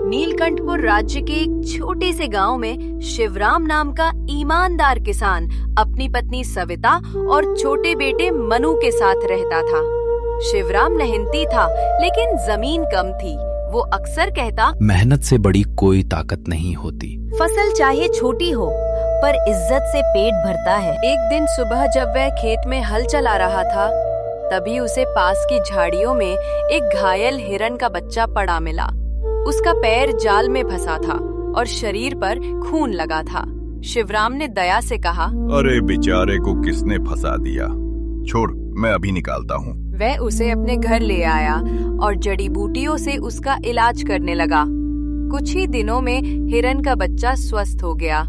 नीलकंठपुर राज्य के एक छोटे से गांव में शिवराम नाम का ईमानदार किसान अपनी पत्नी सविता और छोटे बेटे मनु के साथ रहता था। शिवराम मेहनती था, लेकिन जमीन कम थी। वो अक्सर कहता, मेहनत से बड़ी कोई ताकत नहीं होती। फसल चाहे छोटी हो, पर इज्जत से पेट भरता है। एक दिन सुबह जब वह खेत में हल चला रहा था, तभी उसे पास की झाड़ियों में एक घायल हिरन का बच्चा पड़ा मिला। उसका पैर जाल में फंसा था और शरीर पर खून लगा था। शिवराम ने दया से कहा, अरे बेचारे को किसने फंसा दिया? छोड़, मैं अभी निकालता हूँ। वह उसे अपने घर ले आया और जड़ी बूटियों से उसका इलाज करने लगा। कुछ ही दिनों में हिरन का बच्चा स्वस्थ हो गया।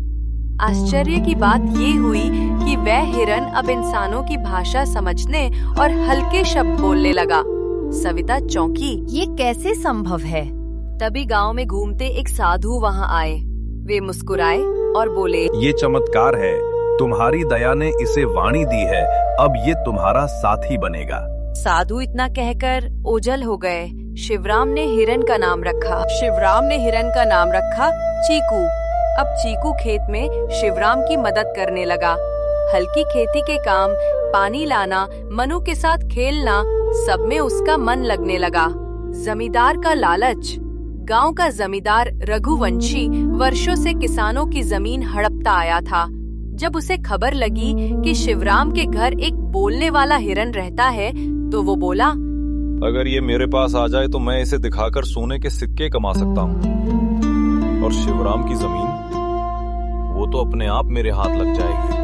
आश्चर्य की बात ये हुई कि वह हिरन अब इंसानों की भाषा समझने और हल्के शब्द बोलने लगा। सविता चौंकी, ये कैसे संभव है? तभी गांव में घूमते एक साधु वहां आए। वे मुस्कुराए और बोले, ये चमत्कार है, तुम्हारी दया ने इसे वाणी दी है, अब ये तुम्हारा साथी बनेगा। साधु इतना कहकर ओझल हो गए। शिवराम ने हिरन का नाम रखा चीकू। अब चीकू खेत में शिवराम की मदद करने लगा। हल्की खेती के काम, पानी लाना, मनु के साथ खेलना, सब में उसका मन लगने लगा। जमींदार का लालच। गांव का जमींदार रघुवंशी वर्षों से किसानों की जमीन हड़पता आया था। जब उसे खबर लगी कि शिवराम के घर एक बोलने वाला हिरन रहता है, तो वो बोला, अगर ये मेरे पास आ जाए तो मैं इसे दिखाकर सोने के सिक्के कमा सकता हूँ, और शिवराम की जमीन वो तो अपने आप मेरे हाथ लग जाएगी।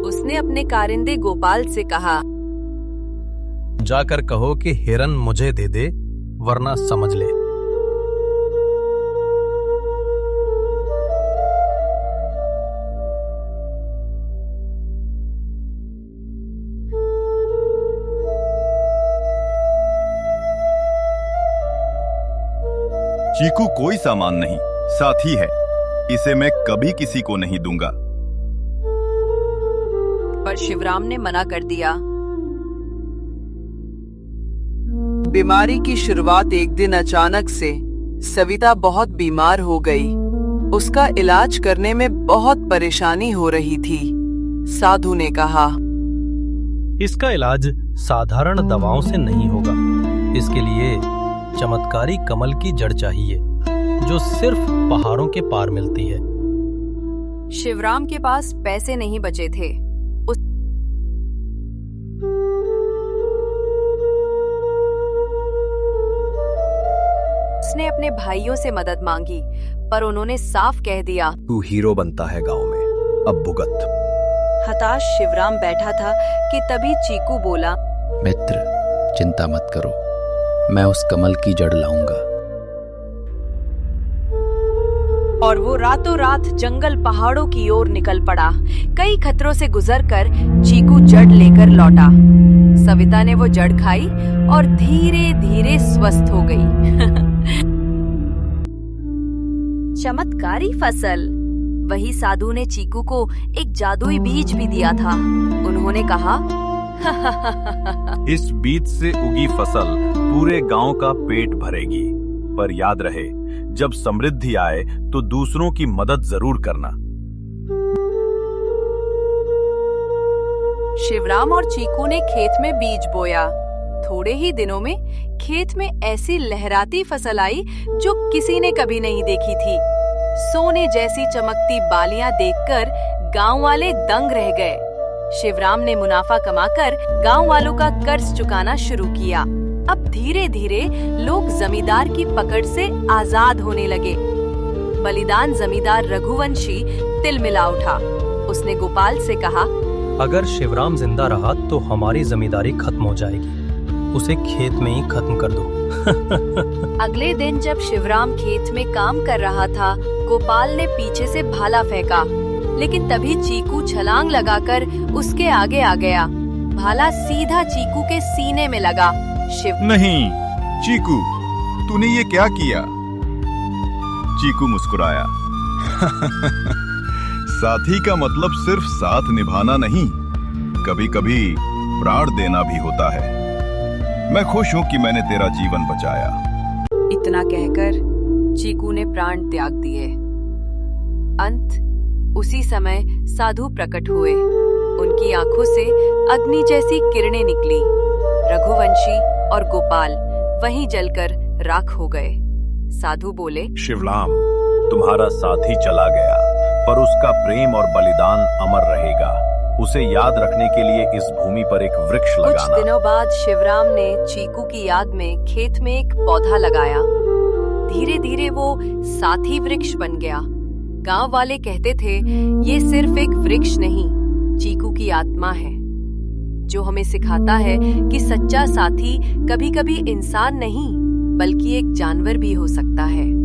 उसने अपने कारिंदे गोपाल से कहा, जाकर कहो कि हिरन मुझे दे दे, वरना समझ ले। चीकू कोई सामान नहीं, साथी है। इसे मैं कभी किसी को नहीं दूंगा। पर शिवराम ने मना कर दिया। बीमारी की शुरुआत एक दिन अचानक से। सविता बहुत बीमार हो गई। उसका इलाज करने में बहुत परेशानी हो रही थी। साधु ने कहा, इसका इलाज साधारण दवाओं से नहीं होगा। इसके लिए चमत्कारी कमल की जड़ चाहिए, जो सिर्फ पहाड़ों के पार मिलती है। शिवराम के पास पैसे नहीं बचे थे। उसने अपने भाइयों से मदद मांगी, पर उन्होंने साफ कह दिया, तू हीरो बनता है गांव में, अब भुगत। हताश शिवराम बैठा था कि तभी चीकू बोला, मित्र, चिंता मत करो, मैं उस कमल की जड़ लाऊंगा। और वो रातों रात जंगल पहाड़ों की ओर निकल पड़ा। कई खतरों से गुजरकर चीकू जड़ लेकर लौटा। सविता ने वो जड़ खाई और धीरे धीरे स्वस्थ हो गई। चमत्कारी फसल। वही साधु ने चीकू को एक जादुई बीज भी दिया था। उन्होंने कहा, इस बीज से उगी फसल पूरे गांव का पेट भरेगी, पर याद रहे, जब समृद्धि आए तो दूसरों की मदद जरूर करना। शिवराम और चीकू ने खेत में बीज बोया। थोड़े ही दिनों में खेत में ऐसी लहराती फसल आई जो किसी ने कभी नहीं देखी थी। सोने जैसी चमकती बालियां देखकर गांव वाले दंग रह गए। शिवराम ने मुनाफा कमाकर गांव वालों का कर्ज चुकाना शुरू किया। अब धीरे धीरे लोग जमींदार की पकड़ से आजाद होने लगे। बलिदान जमींदार रघुवंशी तिलमिला उठा। उसने गोपाल से कहा, अगर शिवराम जिंदा रहा तो हमारी जमींदारी खत्म हो जाएगी। उसे खेत में ही खत्म कर दो। अगले दिन जब शिवराम खेत में काम कर रहा था, गोपाल ने पीछे से भाला फेंका, लेकिन तभी चीकू छलांग लगाकर उसके आगे आ गया। भाला सीधा चीकू के सीने में लगा। नहीं चीकू, तूने ये क्या किया? चीकू मुस्कुराया। साथी का मतलब सिर्फ साथ निभाना नहीं, कभी कभी प्राण देना भी होता है। मैं खुश हूँ कि मैंने तेरा जीवन बचाया। इतना कहकर चीकू ने प्राण त्याग दिए। अंत उसी समय साधु प्रकट हुए। उनकी आंखों से अग्नि जैसी किरणें निकली। रघुवंशी और गोपाल वहीं जलकर राख हो गए। साधु बोले, शिवराम, तुम्हारा साथी चला गया, पर उसका प्रेम और बलिदान अमर रहेगा। उसे याद रखने के लिए इस भूमि पर एक वृक्ष कुछ लगाना। दिनों बाद शिवराम ने चीकू की याद में खेत में एक पौधा लगाया। धीरे धीरे वो साथी वृक्ष बन गया। गांव वाले कहते थे, ये सिर्फ एक वृक्ष नहीं, चीकू की आत्मा है, जो हमें सिखाता है कि सच्चा साथी कभी-कभी इंसान नहीं, बल्कि एक जानवर भी हो सकता है।